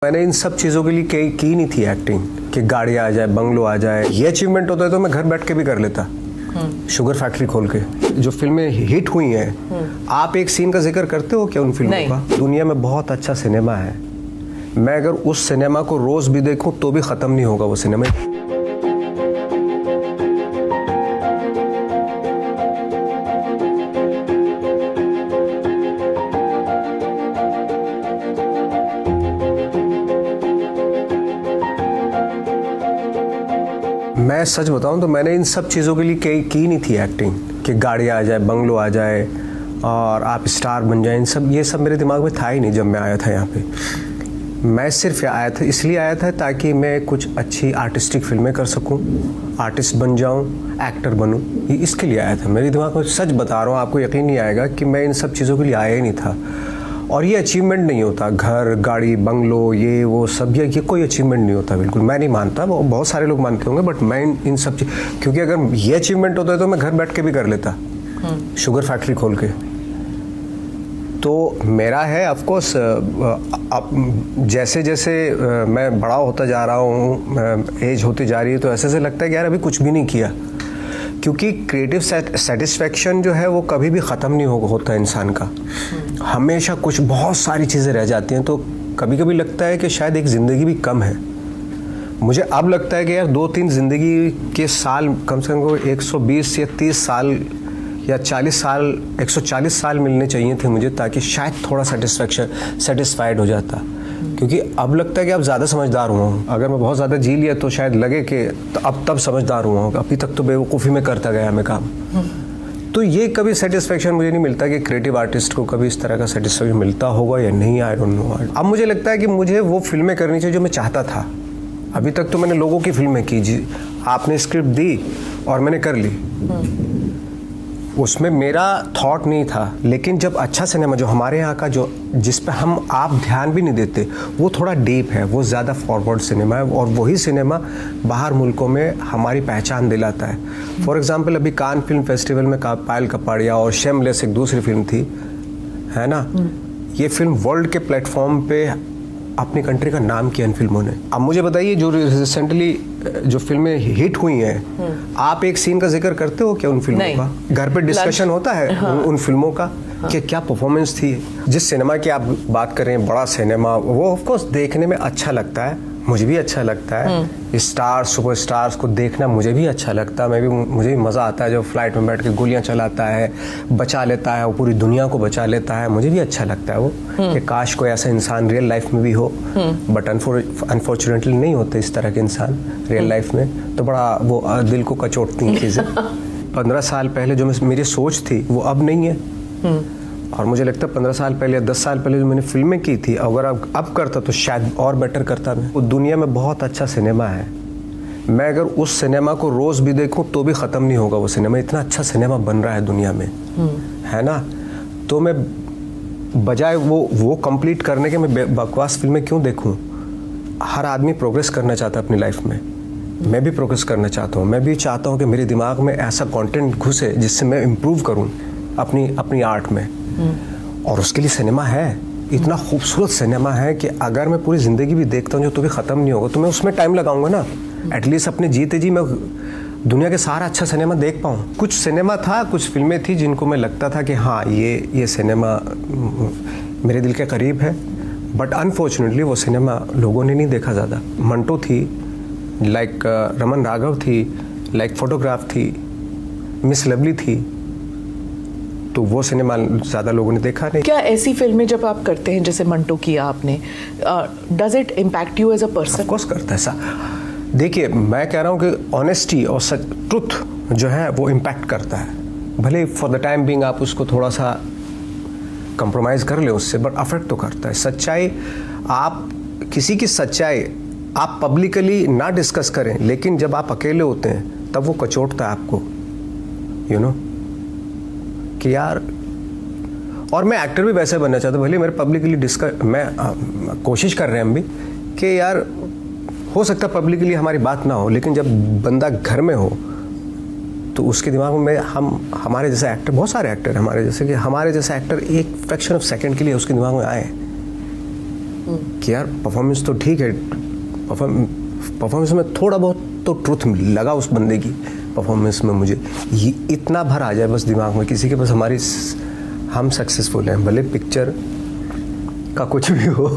मैंने इन सब चीज़ों के लिए की नहीं थी एक्टिंग कि गाड़ी आ जाए, बंगलो आ जाए। ये अचीवमेंट होता है तो मैं घर बैठ के भी कर लेता, शुगर फैक्ट्री खोल के। जो फिल्में हिट हुई हैं, आप एक सीन का जिक्र करते हो क्या उन फिल्मों का? दुनिया में बहुत अच्छा सिनेमा है, मैं अगर उस सिनेमा को रोज़ भी देखूं तो भी ख़त्म नहीं होगा वो सिनेमा। मैं सच बताऊं तो मैंने इन सब चीज़ों के लिए की नहीं थी एक्टिंग कि गाड़ी आ जाए, बंगलो आ जाए और आप स्टार बन जाए। ये सब मेरे दिमाग में था ही नहीं जब मैं आया था यहाँ पे। मैं सिर्फ आया था, इसलिए आया था ताकि मैं कुछ अच्छी आर्टिस्टिक फिल्में कर सकूं, आर्टिस्ट बन जाऊं, एक्टर बनूं। ये इसके लिए आया था। मेरे दिमाग में, सच बता रहा हूँ, आपको यकीन नहीं आएगा कि मैं इन सब चीज़ों के लिए आया ही नहीं था। और ये अचीवमेंट नहीं होता, घर, गाड़ी, बंगलो, ये वो सब, ये कोई अचीवमेंट नहीं होता। बिल्कुल मैं नहीं मानता, वो बहुत सारे लोग मानते होंगे, बट मैं इन सब चीज़, क्योंकि अगर ये अचीवमेंट होता है तो मैं घर बैठ के भी कर लेता, शुगर फैक्ट्री खोल के। तो मेरा है ऑफकोर्स, जैसे जैसे मैं बड़ा होता जा रहा हूँ, एज होती जा रही है, तो ऐसे से लगता है कि यार अभी कुछ भी नहीं किया। क्योंकि क्रिएटिव सेटिस्फेक्शन जो है वो कभी भी ख़त्म नहीं होता इंसान का, हमेशा कुछ बहुत सारी चीज़ें रह जाती हैं। तो कभी कभी लगता है कि शायद एक ज़िंदगी भी कम है। मुझे अब लगता है कि यार 2-3 ज़िंदगी के साल, कम से कम 120 या 30 साल या 40 साल, 140 साल मिलने चाहिए थे मुझे, ताकि शायद थोड़ा सेटिस्फाइड हो जाता। क्योंकि अब लगता है कि अब ज़्यादा समझदार हुआ हूँ। अगर मैं बहुत ज़्यादा जी लिया तो शायद लगे कि तो अब तब समझदार हुआ हूँ, अभी तक तो बेवकूफ़ी में करता गया मैं काम। तो ये कभी सेटिस्फेक्शन मुझे नहीं मिलता कि क्रिएटिव आर्टिस्ट को कभी इस तरह का सेटिस्फेक्शन मिलता होगा या नहीं, आई डोंट नो। अब मुझे लगता है कि मुझे वो फिल्में करनी चाहिए जो मैं चाहता था। अभी तक तो मैंने लोगों की फिल्में की, जी आपने स्क्रिप्ट दी और मैंने कर ली, उसमें मेरा थॉट नहीं था। लेकिन जब अच्छा सिनेमा जो हमारे यहाँ का, जो जिस पे हम आप ध्यान भी नहीं देते, वो थोड़ा डीप है, वो ज़्यादा फॉरवर्ड सिनेमा है, और वही सिनेमा बाहर मुल्कों में हमारी पहचान दिलाता है। फॉर एग्जांपल अभी कान फिल्म फेस्टिवल में पायल कपाड़िया और शेमलेस एक दूसरी फिल्म थी, है ना, ये फिल्म वर्ल्ड के प्लेटफॉर्म पे अपनी कंट्री का नाम किया इन फिल्मों ने। अब मुझे बताइए, जो रिसेंटली जो फिल्में हिट हुई हैं, आप एक सीन का जिक्र करते हो क्या उन फिल्मों का? घर पे डिस्कशन होता है उन फिल्मों का कि क्या परफॉर्मेंस थी? जिस सिनेमा की आप बात करें, बड़ा सिनेमा, वो ऑफ कोर्स देखने में अच्छा लगता है, मुझे भी अच्छा लगता है। स्टार, सुपर स्टार्स को देखना मुझे भी अच्छा लगता है। मुझे भी मज़ा आता है जब फ्लाइट में बैठ के गोलियां चलाता है, बचा लेता है, वो पूरी दुनिया को बचा लेता है। मुझे भी अच्छा लगता है वो, कि काश कोई ऐसा इंसान रियल लाइफ में भी हो। बट अनफॉर्चुनेटली नहीं होते इस तरह के इंसान रियल लाइफ में। तो बड़ा वो दिल को कचोटती हैं चीज़ें। 15 साल पहले जो मेरी सोच थी वो अब नहीं है। और मुझे लगता है 15 साल पहले या 10 साल पहले जो मैंने फिल्में की थी, अगर अब करता तो शायद और बेटर करता मैं। वो दुनिया में बहुत अच्छा सिनेमा है, मैं अगर उस सिनेमा को रोज़ भी देखूं तो भी ख़त्म नहीं होगा वो सिनेमा। इतना अच्छा सिनेमा बन रहा है दुनिया में, है ना। तो मैं बजाय वो कंप्लीट करने के मैं बकवास फिल्में क्यों देखूं? हर आदमी प्रोग्रेस करना चाहता है अपनी लाइफ में, मैं भी प्रोग्रेस करना चाहता हूँ। मैं भी चाहता हूँ कि मेरे दिमाग में ऐसा कंटेंट घुसे जिससे मैं इम्प्रूव करूँ अपनी आर्ट में। और उसके लिए सिनेमा है, इतना खूबसूरत सिनेमा है कि अगर मैं पूरी ज़िंदगी भी देखता हूँ जो तो भी ख़त्म नहीं होगा, तो मैं उसमें टाइम लगाऊंगा ना। एटलीस्ट अपने जीते जी मैं दुनिया के सारा अच्छा सिनेमा देख पाऊँ। कुछ सिनेमा था, कुछ फिल्में थी जिनको मैं लगता था कि हाँ ये सिनेमा मेरे दिल के करीब है, बट अनफॉर्चुनेटली वो सिनेमा लोगों ने नहीं देखा ज़्यादा। मंटो थी, लाइक रमन राघव थी, लाइक फोटोग्राफ थी, मिस लवली थी, तो वो सिनेमा ज़्यादा लोगों ने देखा नहीं। क्या ऐसी फिल्में जब आप करते हैं, जैसे मंटो किया आपने, does it impact you as a person? Of course करता है ऐसा। देखिए, मैं कह रहा हूँ कि ऑनेस्टी और सच, ट्रुथ जो है वो इम्पैक्ट करता है। भले फॉर द टाइम बिंग आप उसको थोड़ा सा कंप्रोमाइज़ कर ले उससे, बट अफेक्ट तो करता है। सच्चाई, आप किसी की सच्चाई आप पब्लिकली ना डिस्कस करें, लेकिन जब आप अकेले होते हैं तब वो कचोटता है आपको, यू नो, कि यार। और मैं एक्टर भी वैसे बनना चाहता हूँ, भले मेरे पब्लिकली मैं कोशिश कर रहे हैं हम भी कि यार हो सकता है पब्लिकली हमारी बात ना हो, लेकिन जब बंदा घर में हो तो उसके दिमाग में हमारे जैसे एक्टर, बहुत सारे एक्टर हमारे जैसे, कि हमारे जैसे एक्टर एक फ्रैक्शन ऑफ सेकंड के लिए उसके दिमाग में आए कि यार परफॉर्मेंस तो ठीक है, परफॉर्मेंस में थोड़ा बहुत तो ट्रुथ लगा उस बंदे की परफॉर्मेंस में। मुझे ये इतना भर आ जाए बस दिमाग में किसी के, बस हम सक्सेसफुल हैं, भले पिक्चर का कुछ भी हो।